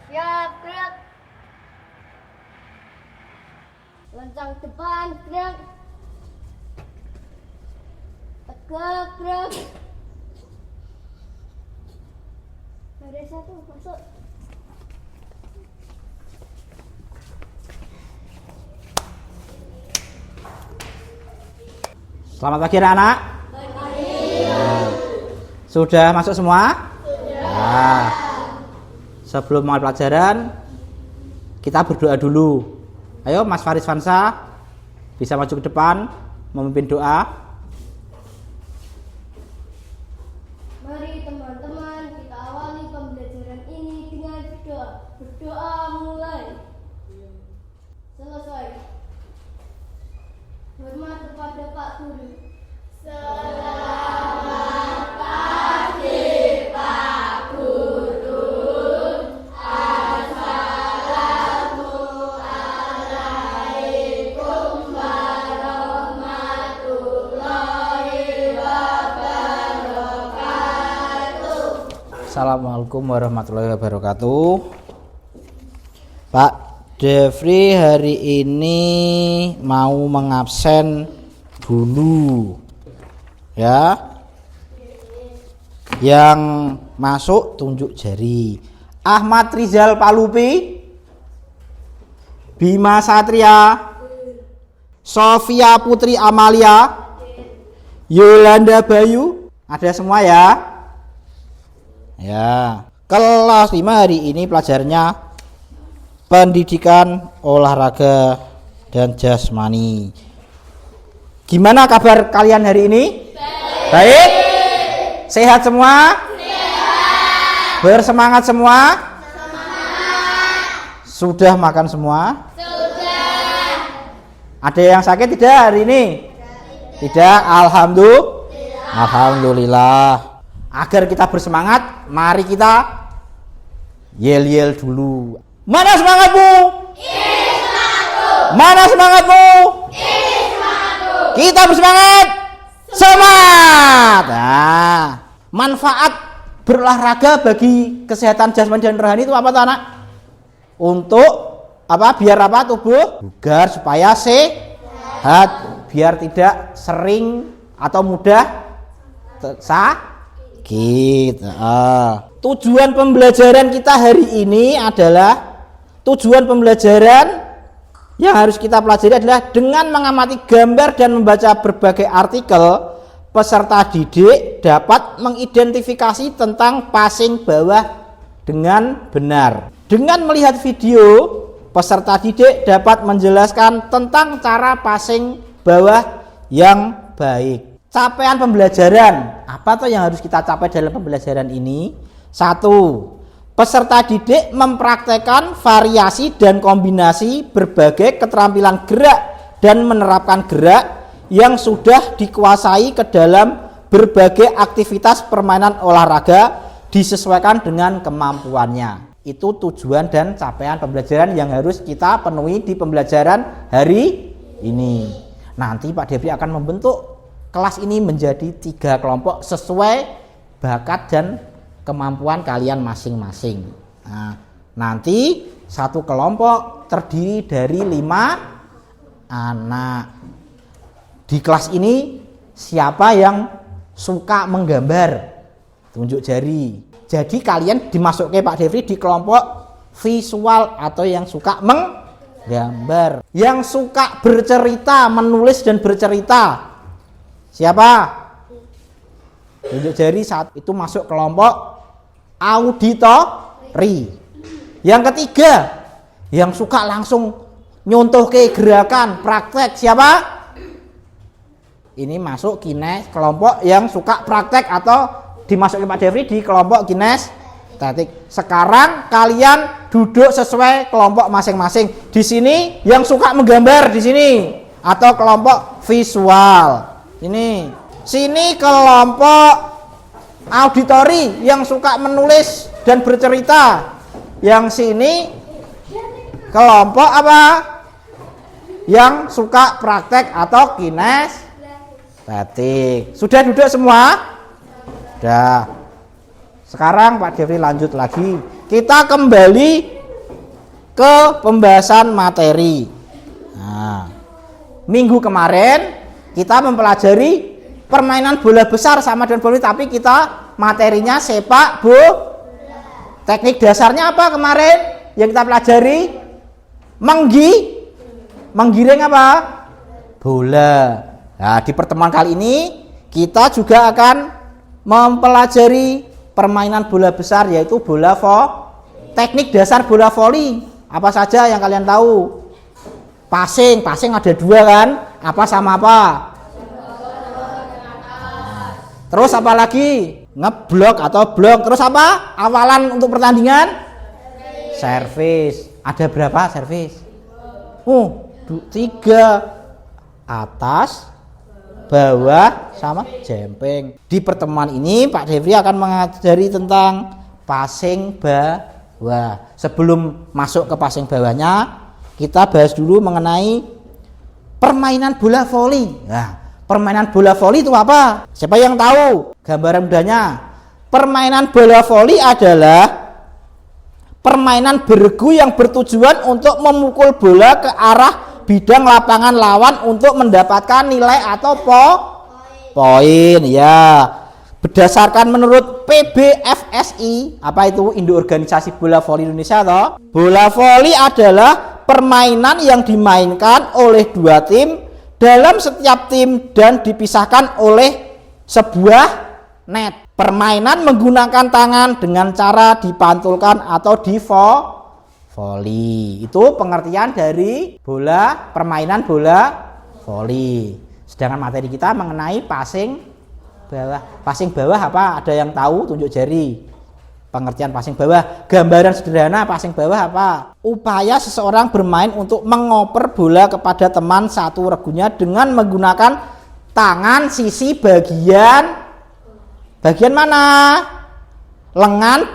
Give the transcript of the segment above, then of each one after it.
Siap, gerak. Loncang depan, gerak. Tegak, gerak. Baris satu, masuk. Selamat pagi anak-anak. Sudah masuk semua? Sudah. Sebelum mulai pelajaran, kita berdoa dulu. Ayo Mas Faris Fansa, bisa maju ke depan, memimpin doa. Mari teman-teman, kita awali pembelajaran ini dengan berdoa. Berdoa mulai. Selesai. Hormat kepada Pak Guru. Selamat pagi Pak Guru. Assalamualaikum warahmatullahi wabarakatuh. Assalamualaikum warahmatullahi wabarakatuh. Pak Devri hari ini mau mengabsen dulu ya. Yang masuk tunjuk jari. Ahmad Rizal Palupi, Bima Satria, Sofia Putri Amalia, Yolanda Bayu, ada semua ya? Ya. Kelas 5 hari ini pelajarannya pendidikan olahraga dan jasmani. Gimana kabar kalian hari ini? Baik? Sehat semua? Sehat. Bersemangat semua? Semangat. Sudah makan semua? Sudah. Ada yang sakit tidak hari ini? Tidak. Alhamdulillah. Agar kita bersemangat, mari kita yel-yel dulu. Mana semangatmu? Ini semangatku. Mana semangatmu? Ini semangatku. Kita bersemangat. Semangat. Nah, manfaat berolahraga bagi kesehatan jasmani dan rohani itu apa tuh anak? Untuk apa? Biar apa tubuh? Bugar supaya sehat, biar tidak sering atau mudah sakit. Tujuan pembelajaran kita hari ini adalah tujuan pembelajaran yang harus kita pelajari adalah dengan mengamati gambar dan membaca berbagai artikel, peserta didik dapat mengidentifikasi tentang passing bawah dengan benar. Dengan melihat video, peserta didik dapat menjelaskan tentang cara passing bawah yang baik. Capaian pembelajaran, apa tuh yang harus kita capai dalam pembelajaran ini? 1. Peserta didik mempraktekkan variasi dan kombinasi berbagai keterampilan gerak dan menerapkan gerak yang sudah dikuasai ke dalam berbagai aktivitas permainan olahraga disesuaikan dengan kemampuannya. Itu tujuan dan capaian pembelajaran yang harus kita penuhi di pembelajaran hari ini. Nanti Pak Devri akan membentuk kelas ini menjadi 3 kelompok sesuai bakat dan kemampuan kalian masing-masing. Nah, nanti satu kelompok terdiri dari 5 anak. Di kelas ini siapa yang suka menggambar? Tunjuk jari. Jadi kalian dimasukkan Pak Devri di kelompok visual atau yang suka menggambar. Yang suka bercerita, menulis dan bercerita. Siapa? Tunjuk jari saat itu masuk kelompok auditori. Yang ketiga, yang suka langsung nyontoh ke gerakan praktek, siapa? Ini masuk kelompok yang suka praktek atau dimasukin Pak Devri di kelompok kinestetik. Sekarang kalian duduk sesuai kelompok masing-masing. Di sini yang suka menggambar di sini atau kelompok visual. Sini kelompok auditori yang suka menulis dan bercerita. Yang sini kelompok apa? Yang suka praktek atau kinestetik. Sudah duduk semua? Sudah. Sekarang Pak Devri lanjut lagi. Kita kembali ke pembahasan materi. Nah, minggu kemarin kita mempelajari permainan bola besar sama dengan bola, tapi kita materinya sepak teknik dasarnya apa kemarin yang kita pelajari? Menggiring apa? Bola. Nah, di pertemuan kali ini kita juga akan mempelajari permainan bola besar, yaitu teknik dasar bola voli. Apa saja yang kalian tahu? Passing ada 2 kan? Apa sama apa? Terus apa lagi? Ngeblok atau blok. Terus apa? Awalan untuk pertandingan? Servis. Ada berapa servis? 3. Atas, bawah, sama jemping. Di pertemuan ini Pak Devri akan mengajari tentang passing bawah. Sebelum masuk ke passing bawahnya, kita bahas dulu mengenai permainan bola voli. Nah, permainan bola voli itu apa? Siapa yang tahu gambaran mudahnya? Permainan bola voli adalah permainan beregu yang bertujuan untuk memukul bola ke arah bidang lapangan lawan untuk mendapatkan nilai atau poin. Ya, berdasarkan menurut PBFSI, apa itu Indo Organisasi Bola Voli Indonesia toh? Bola voli adalah permainan yang dimainkan oleh 2 tim dalam setiap tim dan dipisahkan oleh sebuah net. Permainan menggunakan tangan dengan cara dipantulkan atau voli. Itu pengertian dari permainan bola voli. Sedangkan materi kita mengenai passing bawah. Passing bawah apa? Ada yang tahu? Tunjuk jari. Pengertian passing bawah. Gambaran sederhana passing bawah apa? Upaya seseorang bermain untuk mengoper bola kepada teman satu regunya dengan menggunakan tangan sisi bagian mana? Lengan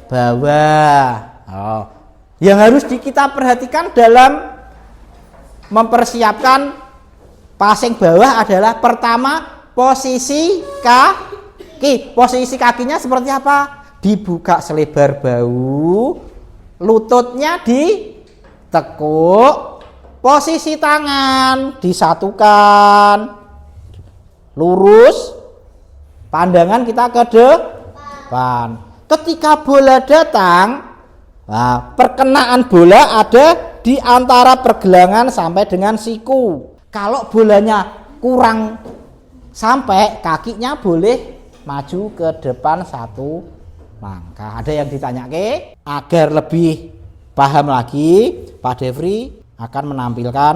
bawah. Yang harus kita perhatikan dalam mempersiapkan passing bawah adalah pertama posisi kaki. Posisi kakinya seperti apa? Dibuka selebar bahu, lututnya ditekuk, posisi tangan disatukan, lurus, pandangan kita ke depan. Ketika bola datang, perkenaan bola ada di antara pergelangan sampai dengan siku. Kalau bolanya kurang sampai, kakinya boleh maju ke depan 1 langkah. Ada yang ditanya agar lebih paham lagi, Pak Devri akan menampilkan.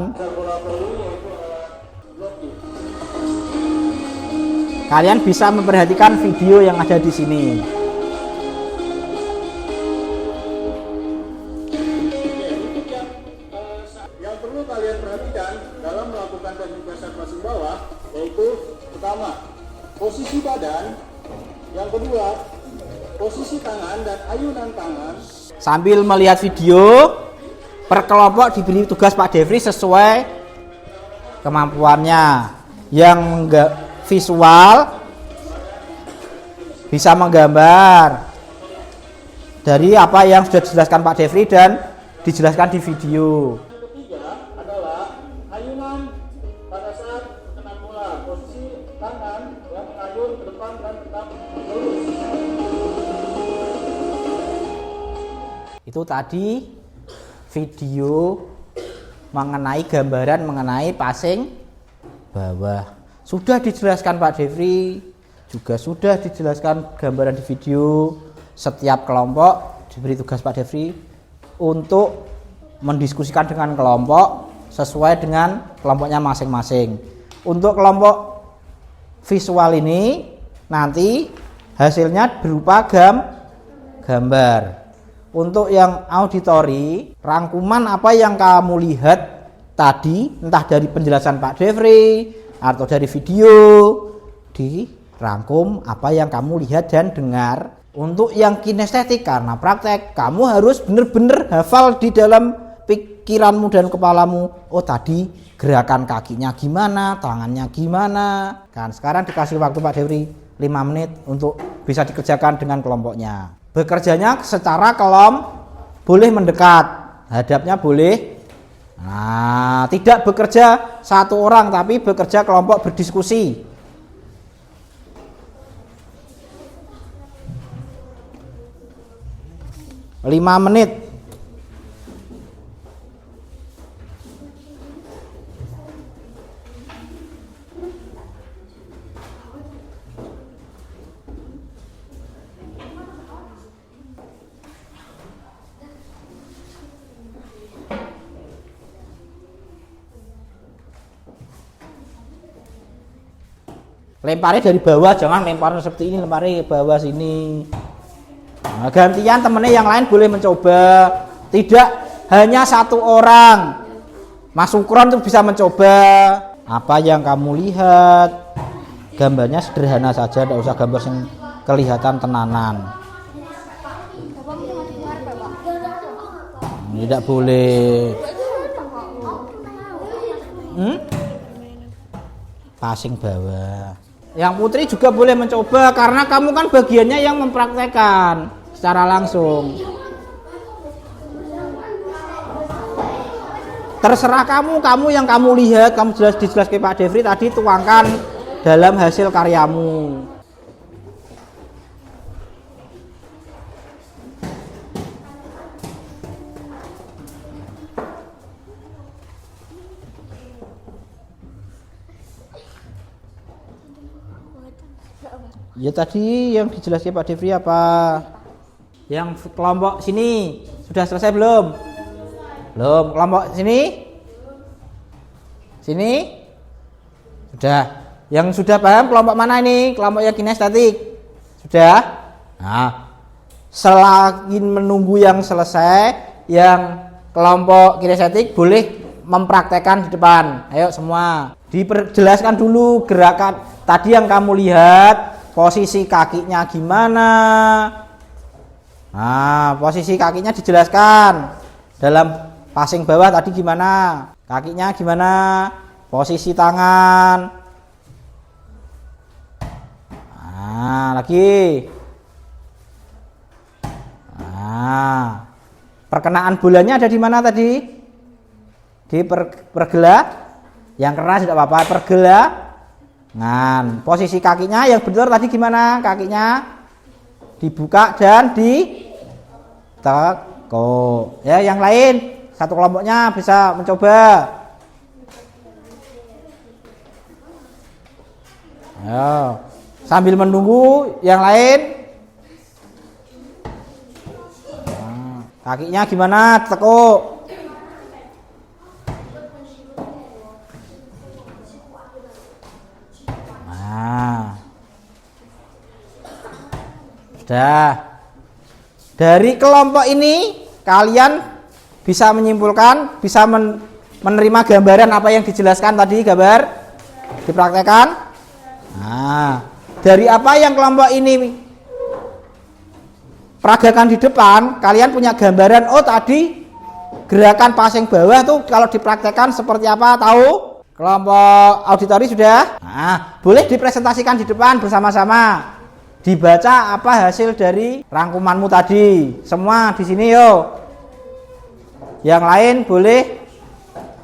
Kalian bisa memperhatikan video yang ada di sini. Yang perlu kalian perhatikan dalam melakukan teknik dasar passing bawah yaitu pertama, posisi badan, yang kedua, posisi tangan dan ayunan tangan. Sambil melihat video, per kelompok diberi tugas Pak Devri sesuai kemampuannya. Yang enggak visual bisa menggambar dari apa yang sudah dijelaskan Pak Devri dan dijelaskan di video. Yang ketiga adalah ayunan pada saat kena bola, posisi tangan yang mengayun ke depan dan tetap lurus. Itu tadi video mengenai gambaran mengenai passing bawah. Sudah dijelaskan Pak Devri, juga sudah dijelaskan gambaran di video. Setiap kelompok diberi tugas Pak Devri untuk mendiskusikan dengan kelompok sesuai dengan kelompoknya masing-masing. Untuk kelompok visual ini nanti hasilnya berupa gambar. Untuk yang auditori, rangkuman apa yang kamu lihat tadi, entah dari penjelasan Pak Devri atau dari video, dirangkum apa yang kamu lihat dan dengar. Untuk yang kinestetik, karena praktek, kamu harus benar-benar hafal di dalam pikiranmu dan kepalamu. Oh, tadi gerakan kakinya gimana, tangannya gimana. Kan sekarang dikasih waktu Pak Devri 5 menit untuk bisa dikerjakan dengan kelompoknya. Bekerjanya secara boleh mendekat, hadapnya boleh. Nah, tidak bekerja satu orang tapi bekerja kelompok berdiskusi. Lima menit. Lemparnya dari bawah, jangan lempar seperti ini, lemparnya ke bawah sini. Nah, gantian temennya yang lain boleh mencoba, tidak hanya satu orang. Mas Sukron tuh bisa mencoba. Apa yang kamu lihat, gambarnya sederhana saja, tidak usah gambar yang kelihatan tenanan. Tidak boleh. Passing bawah. Yang putri juga boleh mencoba karena kamu kan bagiannya yang mempraktekkan secara langsung. Terserah kamu yang kamu lihat, kamu dijelaskan Pak Devri tadi, tuangkan dalam hasil karyamu. Ya tadi yang dijelaskan Pak Devri apa? Yang kelompok sini sudah selesai belum? Belum. Kelompok sini? Sini? Sudah. Yang sudah paham kelompok mana ini? Kelompok yang kinestetik. Sudah? Nah, selain menunggu yang selesai, yang kelompok kinestetik boleh mempraktekkan di depan. Ayo semua. Diperjelaskan dulu gerakan tadi yang kamu lihat. Posisi kakinya gimana? Nah, posisi kakinya dijelaskan. Dalam passing bawah tadi gimana? Kakinya gimana? Posisi tangan. Nah, lagi. Nah, perkenaan bolanya ada di mana tadi? Di pergelah. Yang keras tidak apa-apa, pergelah. Nah, posisi kakinya yang benar tadi gimana? Kakinya dibuka dan ditekuk. Ya, yang lain satu kelompoknya bisa mencoba. Ayo, sambil menunggu yang lain. Nah, kakinya gimana? Tekuk. Sudah. Dari kelompok ini kalian bisa menyimpulkan, bisa menerima gambaran apa yang dijelaskan tadi, gambar dipraktekkan. Nah, dari apa yang kelompok ini peragakan di depan, kalian punya gambaran. Oh, tadi gerakan passing bawah tuh kalau dipraktekkan seperti apa, tahu? Kelompok auditori sudah. Nah, boleh dipresentasikan di depan bersama-sama. Dibaca apa hasil dari rangkumanmu tadi. Semua di sini yo. Yang lain boleh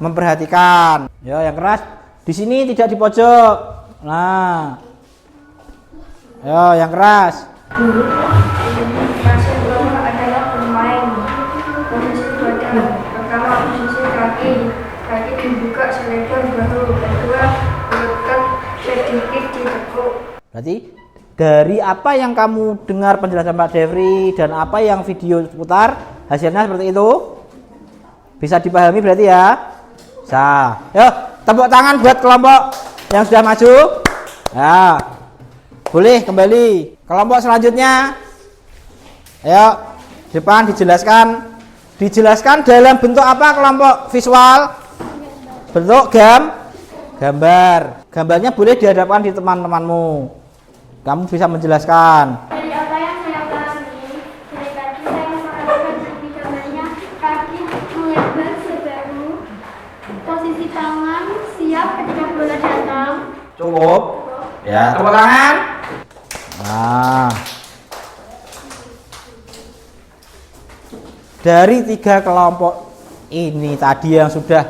memperhatikan. Yo, yang keras di sini, tidak di pojok. Nah. Yo, yang keras. Passing bawah adalah bermain. Posisi badan. Pertama, posisi kaki. Kaki dibuka selebar bahu. Kedua, melekat sedikit ditekuk. Berarti dari apa yang kamu dengar penjelasan Pak Devri dan apa yang video putar, hasilnya seperti itu. Bisa dipahami berarti ya. Bisa. Yuk, tepuk tangan buat kelompok yang sudah maju. Ya. Boleh kembali. Kelompok selanjutnya. Ayo, depan dijelaskan. Dijelaskan dalam bentuk apa kelompok visual? Bentuk gambar. Gambarnya boleh dihadapkan di teman-temanmu. Kamu bisa menjelaskan. Dari apa yang saya pahami, dari tadi saya merasakan di gambarnya kaki melebar sebaru, posisi tangan siap ketika bola datang. Cukup. Ya, tepuk tangan. Nah. dari 3 kelompok ini tadi yang sudah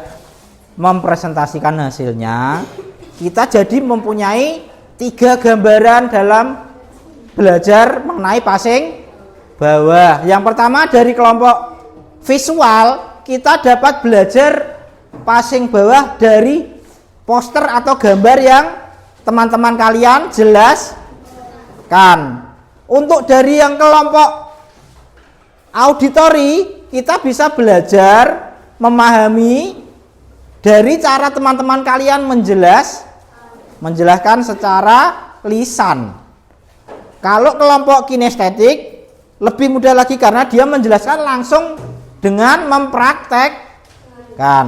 mempresentasikan hasilnya, kita jadi mempunyai 3 gambaran dalam belajar mengenai passing bawah. Yang pertama dari kelompok visual, kita dapat belajar passing bawah dari poster atau gambar yang teman-teman kalian jelaskan. Untuk dari yang kelompok auditori, kita bisa belajar memahami dari cara teman-teman kalian menjelaskan secara lisan. Kalau kelompok kinestetik lebih mudah lagi karena dia menjelaskan langsung dengan mempraktekkan.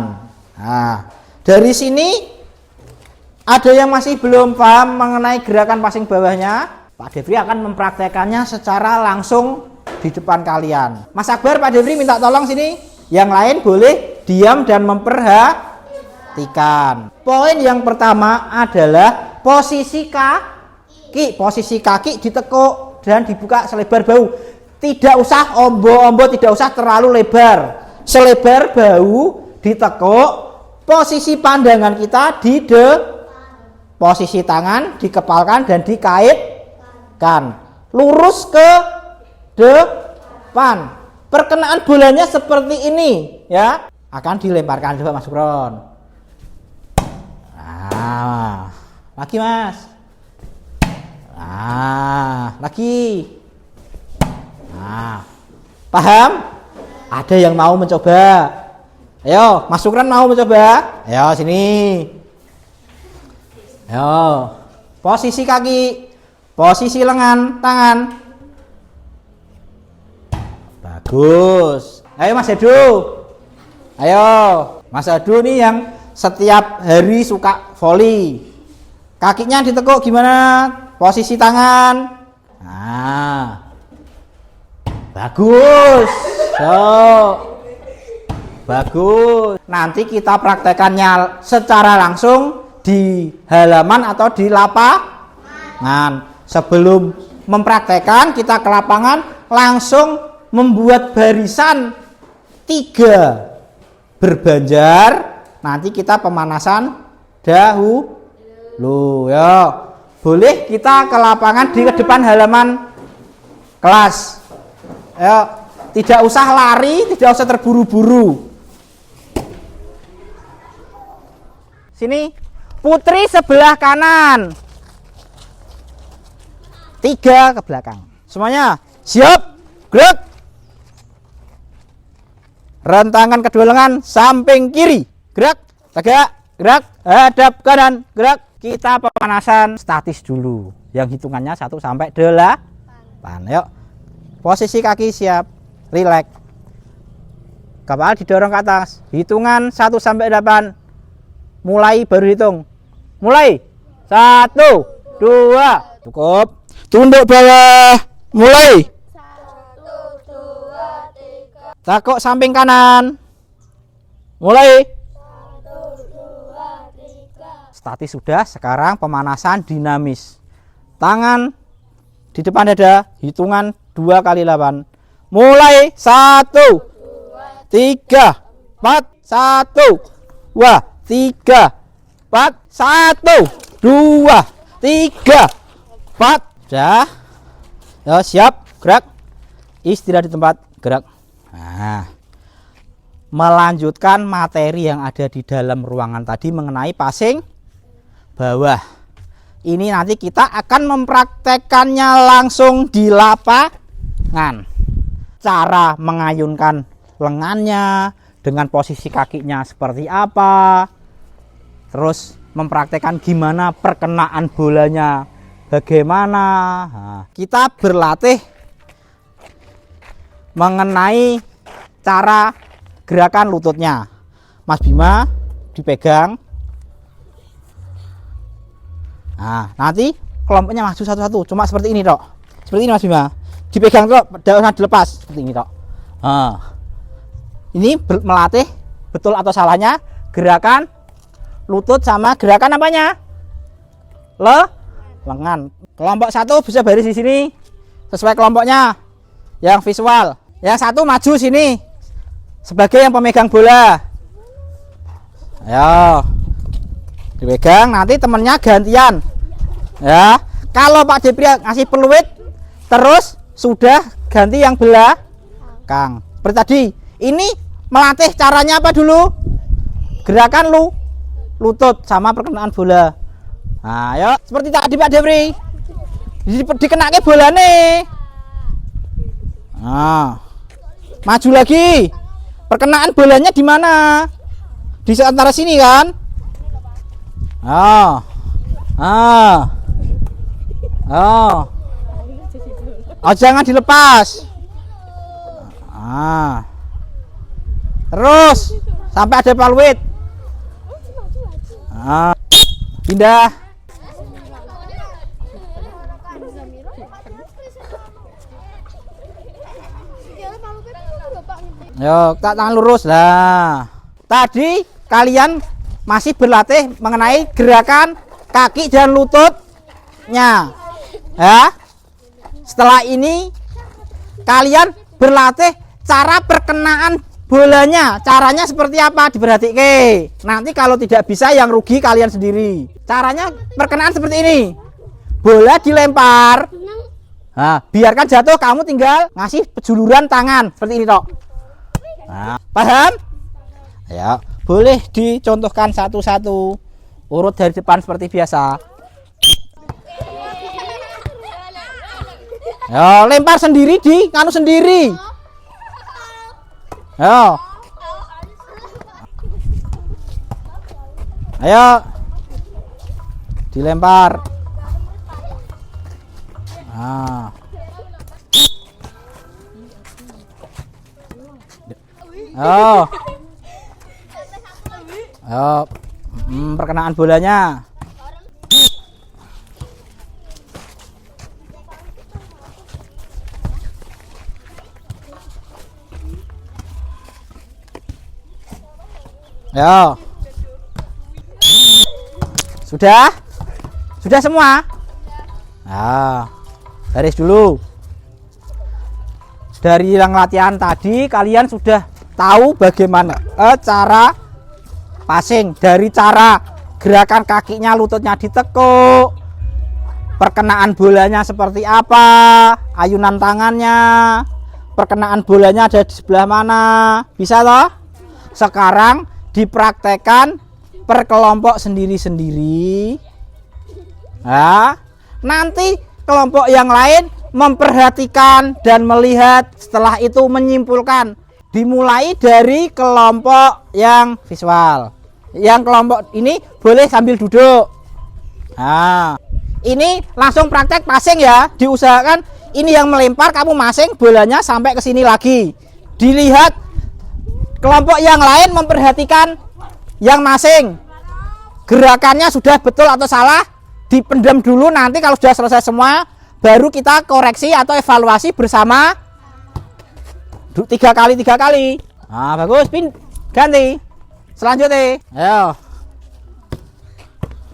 Nah, dari sini ada yang masih belum paham mengenai gerakan passing bawahnya? Pak Devri akan mempraktekannya secara langsung di depan kalian. Mas Akbar, Pak Devri minta tolong sini. Yang lain boleh diam dan memperhatikan. Poin yang pertama adalah posisi kaki. Posisi kaki ditekuk dan dibuka selebar bahu. Tidak usah ombo-ombo, tidak usah terlalu lebar. Selebar bahu ditekuk. Posisi pandangan kita di posisi tangan dikepalkan dan dikaitkan. Lurus ke depan. Perkenaan bolanya seperti ini ya. Akan dilemparkan, coba Mas Sukron. Nah, lagi Mas. Nah, lagi. Nah, paham? Ada yang mau mencoba? Ayo, Mas Sukron mau mencoba? Ayo sini. Ayo, posisi kaki, posisi lengan, tangan. Bagus. Ayo Mas Edo. Ayo, Mas Edo nih yang setiap hari suka voli. Kakinya ditekuk gimana? Posisi tangan. Nah, bagus. So, bagus. Nanti kita praktekannya secara langsung di halaman atau di lapangan. Sebelum mempraktekkan, kita ke lapangan langsung membuat barisan 3 berbanjar. Nanti kita pemanasan dahulu ya. Boleh kita ke lapangan di depan halaman kelas ya. Tidak usah lari, tidak usah terburu-buru. Sini. Putri sebelah kanan. 3 ke belakang. Semuanya siap? Gerak. Rentangan kedua lengan samping kiri. Gerak. Tegak. Gerak. Hadap kanan. Gerak. Kita pemanasan statis dulu. Yang hitungannya 1 sampai 8. Yuk. Posisi kaki siap. Rileks. Kepala didorong ke atas. Hitungan 1 sampai 8. Mulai baru hitung. Mulai 1, 2, cukup. Tunduk bawah. Mulai 1, 2, 3. takuk samping kanan. Mulai 1, 2, 3. statis sudah. Sekarang pemanasan dinamis. Tangan di depan dada. Hitungan 2 kali 8. Mulai 1, 3, 4, 1, 2, 3, 4, 1, 2, 3, 4. Sudah. Ya, siap. Gerak. Istirahat di tempat. Gerak. Nah, melanjutkan materi yang ada di dalam ruangan tadi mengenai passing bawah. Ini nanti kita akan mempraktekannya langsung di lapangan. Cara mengayunkan lengannya dengan posisi kakinya seperti apa. Terus mempraktekkan gimana perkenaan bolanya bagaimana. Nah, kita berlatih mengenai cara gerakan lututnya. Mas Bima dipegang. Nah, nanti kelompoknya maju satu-satu. Cuma seperti ini, Dok. Seperti ini Mas Bima. Dipegang, Dok. Tidak usah dilepas. Seperti ini, Dok. Nah, ini melatih betul atau salahnya gerakan lutut sama gerakan apanya? Lengan. Kelompok 1 bisa baris di sini sesuai kelompoknya. Yang visual. Yang 1 maju sini sebagai yang pemegang bola. Ayo. Dipegang, nanti temennya gantian. Ya. Kalau Pak Depri ngasih peluit terus sudah ganti yang belakang. Seperti tadi. Ini melatih caranya apa dulu? Gerakan lutut sama perkenaan bola. Nah, ayo seperti tadi Pak Depri. Dikenake bola nih. Nah. Maju lagi. Perkenaan bolanya di mana? Di antara sini kan? Oh. Oh, jangan dilepas. Terus sampai ada peluit. Pindah. Yo, tak tangan lurus lah. Tadi kalian masih berlatih mengenai gerakan kaki dan lututnya. Ya. Setelah ini kalian berlatih cara perkenaan bolanya. Caranya seperti apa? Diperhatikan. Nanti kalau tidak bisa yang rugi kalian sendiri. Caranya perkenaan seperti ini. Bola dilempar. Nah, biarkan jatuh, kamu tinggal ngasih pejuluran tangan seperti ini tok. Nah, paham? Ya, boleh dicontohkan satu-satu. Urut dari depan seperti biasa. Ya, lempar sendiri di nganu sendiri. Ayo. Ayo. Dilempar. Nah. Oh. Ayo. Perkenaan bolanya. Ya. Sudah? Sudah semua? Nah, garis dulu. Dari yang latihan tadi kalian sudah tahu bagaimana cara passing, dari cara gerakan kakinya, lututnya ditekuk, perkenaan bolanya seperti apa, ayunan tangannya, perkenaan bolanya ada di sebelah mana, bisa toh? Sekarang dipraktekkan per kelompok sendiri-sendiri. Nah, nanti kelompok yang lain memperhatikan dan melihat, setelah itu menyimpulkan. Dimulai dari kelompok yang visual. Yang kelompok ini boleh sambil duduk. Nah, ini langsung praktek passing ya. Diusahakan ini yang melempar, kamu masing bolanya sampai ke sini lagi. Dilihat kelompok yang lain memperhatikan yang masing. Gerakannya sudah betul atau salah, dipendam dulu, nanti kalau sudah selesai semua baru kita koreksi atau evaluasi bersama 3 kali. Nah, bagus, ganti. Selanjutnya, ayo.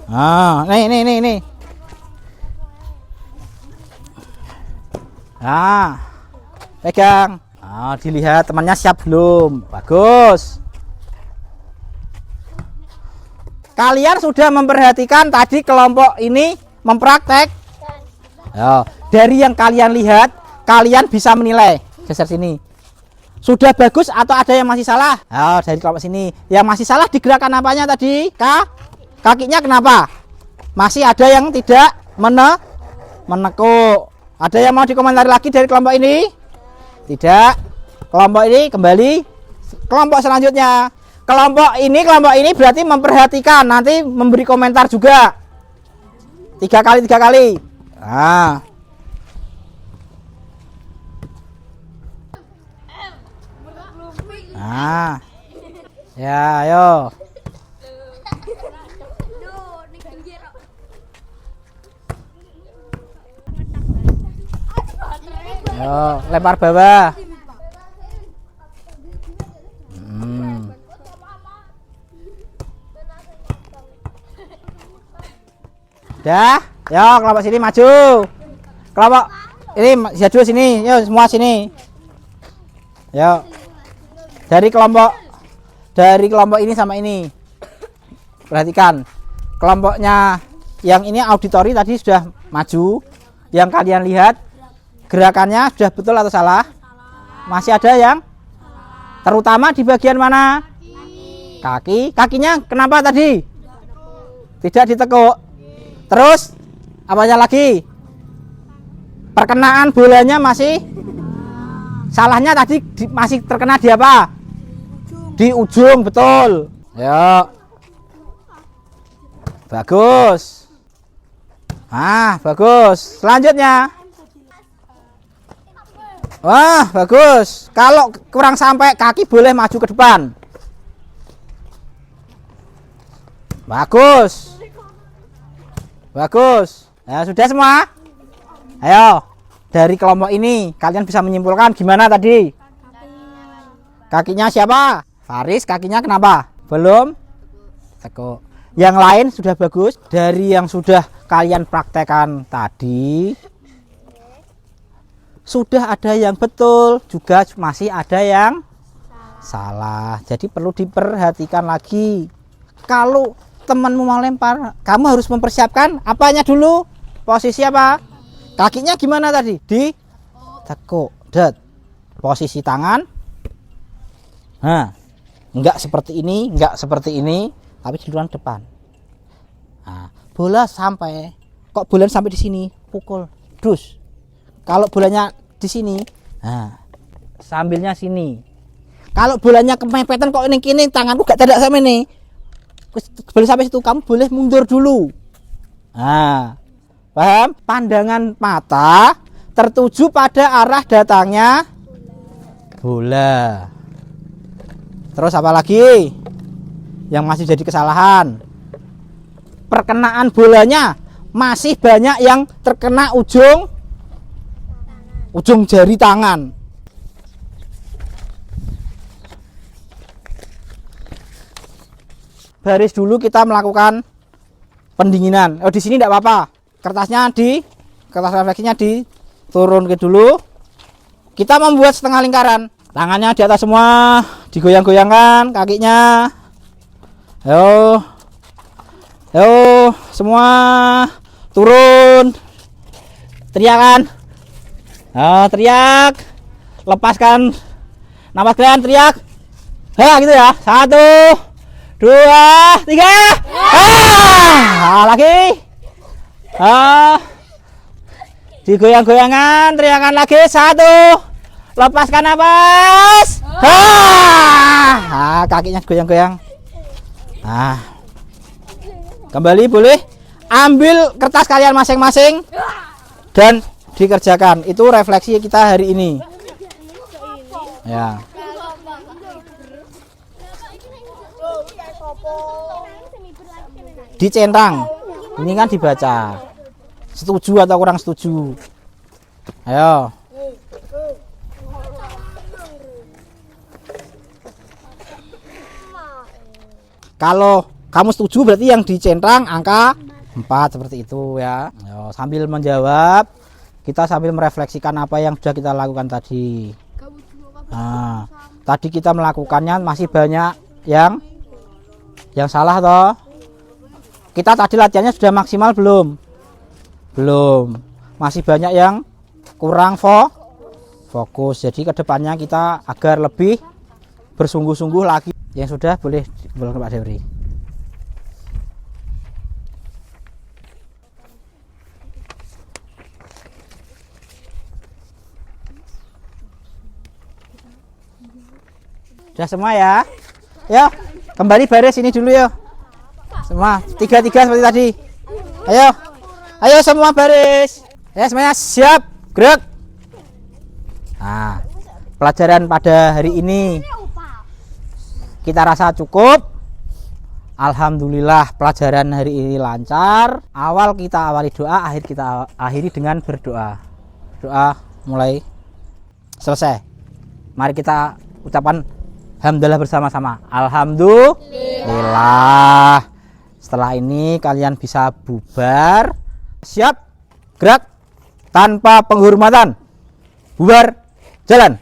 Nah, nih. Nah, pegang. Nah, dilihat temannya siap belum? Bagus. Kalian sudah memperhatikan tadi kelompok ini mempraktek. Ya, dari yang kalian lihat, kalian bisa menilai. Geser sini. Sudah bagus atau ada yang masih salah? Ya, dari kelompok sini. Yang masih salah di gerakan apanya tadi? Kakinya kenapa? Masih ada yang tidak menekuk. Ada yang mau dikomentari lagi dari kelompok ini? Tidak. Kelompok ini kembali. Kelompok selanjutnya. Kelompok ini berarti memperhatikan, nanti memberi komentar juga. 3 kali. Nah. Nah. Ya, ayo. Ayo, lempar bawah. Dah, yo kelompok sini maju. Kelompok ini jadul sini, yo semua sini. Yo. Dari kelompok ini sama ini. Perhatikan. Kelompoknya yang ini auditori tadi sudah maju. Yang kalian lihat gerakannya sudah betul atau salah? Masih ada yang terutama di bagian mana? Kaki. Kakinya kenapa tadi? Tidak ditekuk. Terus apanya lagi? Perkenaan bolanya masih salahnya tadi masih terkena di apa? Di ujung, betul. Ayo. Bagus. Bagus. Selanjutnya. Wah, bagus. Kalau kurang sampai kaki boleh maju ke depan. Bagus. Bagus. Ya, sudah semua? Ayo. Dari kelompok ini kalian bisa menyimpulkan gimana tadi? Kakinya siapa? Faris, kakinya kenapa? Belum tekuk. Yang lain sudah bagus. Dari yang sudah kalian praktekkan tadi, sudah ada yang betul, juga masih ada yang salah. Jadi perlu diperhatikan lagi. Kalau temanmu mau lempar, kamu harus mempersiapkan apanya dulu? Posisi apa? Kakinya gimana tadi? Di tekuk. Posisi tangan. Enggak seperti ini, tapi di luar depan. Bola sampai, kok bola sampai di sini, pukul, dus. Kalau bolanya di sini, sambilnya sini. Kalau bolanya kemepetan kok ini tanganku gak tidak sampai nih. Boleh sampai situ, kamu boleh mundur dulu. Paham? Pandangan mata tertuju pada arah datangnya bola. Terus apa lagi yang masih jadi kesalahan? Perkenaan bolanya masih banyak yang terkena ujung jari tangan. Baris dulu kita melakukan pendinginan. Di sini tidak apa-apa. Kertas refleksinya diturun ke dulu. Kita membuat setengah lingkaran. Tangannya di atas semua, digoyang-goyangkan kakinya. Ayo, semua turun. Teriakan. Teriak. Lepaskan napas kalian, teriak. Gitu ya. 1, 2, 3. Lagi. Digoyang-goyangan, teriakan lagi. 1. Lepaskan napas. Kakinya goyang-goyang. Kembali boleh. Ambil kertas kalian masing-masing dan dikerjakan. Itu refleksi kita hari ini. Ya. Dicentang. Ini kan dibaca. Setuju atau kurang setuju? Ayo. Kalau kamu setuju berarti yang dicentang angka 4 seperti itu ya. Ayo, sambil menjawab, kita sambil merefleksikan apa yang sudah kita lakukan tadi. Tadi kita melakukannya masih banyak yang salah toh. Kita tadi latihannya sudah maksimal belum? Belum. Masih banyak yang kurang fokus. Jadi kedepannya kita agar lebih bersungguh-sungguh lagi. Yang sudah boleh ke Pak Dewi. Sudah semua ya? Yo, kembali baris ini dulu yo. Semua 3-3 seperti tadi. Ayo semua baris. Ya semuanya siap, gerak. Pelajaran pada hari ini kita rasa cukup. Alhamdulillah pelajaran hari ini lancar. Awal kita awali doa, akhir kita akhiri dengan berdoa. Doa mulai selesai. Mari kita ucapan alhamdulillah bersama-sama. Alhamdulillah. Setelah ini kalian bisa bubar. Siap, gerak tanpa penghormatan. Bubar, jalan.